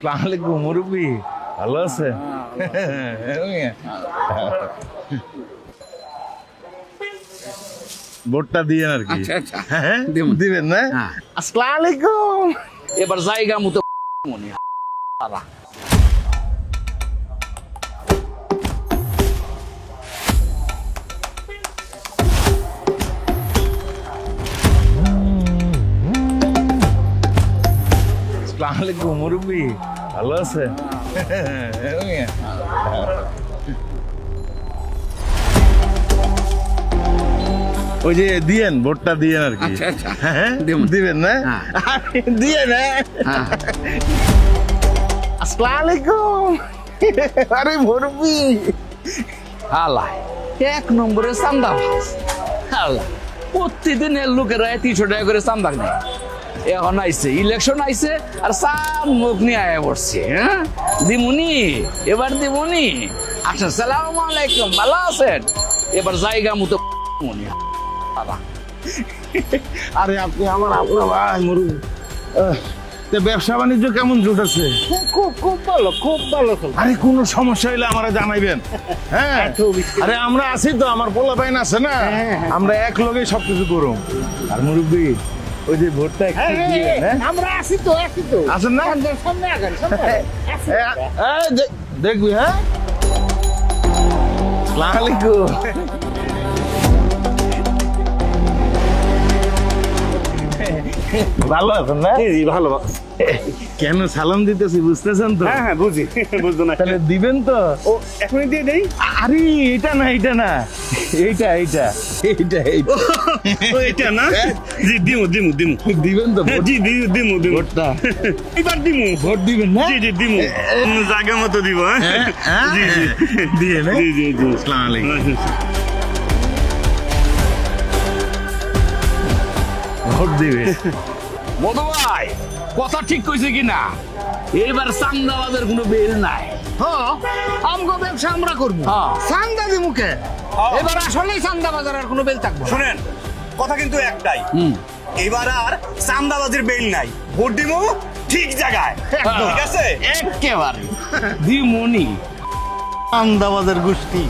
আসসালামু আলাইকুম মুরব্বি, ভালো আছে? ভোটটা দিয়েন আর কি। আচ্ছা আচ্ছা হ্যাঁ দিবেন না? হ্যাঁ। আসসালামু আলাইকুম। এবার জায়গা মতো মনে আসসালামু আলাইকুম মুরব্বি, ভালো আছে? ওই যে দিয়েন, ভোটটা দিয়েন আর কি। আচ্ছা আচ্ছা হ্যাঁ দিবো। দিবেন না? হ্যাঁ। দিয়ে না। হ্যাঁ। আসসালামু আলাইকুম। আরে মুরব্বি, হালাই এক নম্বরে চান্দা হালা প্রতিদিনের লোকেরা 300 টাকা করে চান্দা নেয়। এখন আইছে ইলেকশন আইছে আর চান মুখ নিয়ে আয়া পড়ছে। হ্যাঁ দিমুনি, এবার দিমুনি। আচ্ছা সালামু আলাইকুম, ভালো আছেন? এবার জায়গা মতো মনে হালা। আরে আপনি আপনার ভাই মুরব্বি। ব্যবসা বাণিজ্য কেমন জুটেছে? খুব ভালো আরে কোনো সমস্যা হলে আমারা জানাইবেন। হ্যাঁ আরে আমরা আছি তো, আমার পোলা বাইন আছে না, আমরা এক লগে সবকিছু করুম। আর মুরব্বি ওই যে ভোটটা একটু দিয়েন, হ্যাঁ? আমরা আসি তো আছেন না? সামনে আগান সামনে দেখবি, হ্যাঁ? আসসালামু আলাইকুম। ভালো আছেন না? জি ভালো কেন সালাম দিতেছি বুঝতেছেন তো? হ্যাঁ বুঝি বুঝতো না তাহলে দিবেন তো? ও এখনই দিয়ে দেই আরে এটা না, এইটা না, এইটা এইটা এইটা এইটা ও এটা না জি দিমু দিবেন তো? জি দিমু ভোটটা এবার দিমু ভোট দিবেন না? জি দিমু জায়গা মতো দিব হ্যাঁ জি জি দিয়ে না? জি আসসালামু আলাইকুম। ভোট দিবে। মধু ভাই কথা ঠিক কইছে কিনা? এবার চান্দাবাদের কোনো বেল নাই। আমগো ব্যবসা আমরা করবো হ্যাঁ। চান্দা দি মুখে এবার আসলেই চান্দা বাজারের কোনো বেল থাকবো না। শুনেন কথা কিন্তু একটাই, এবার আর চান্দাবাজির বেল নাই, ভোট দিব ঠিক জায়গায়, ঠিক আছে? একেবারে দিমুনি। আন্দাবাদের গোষ্ঠী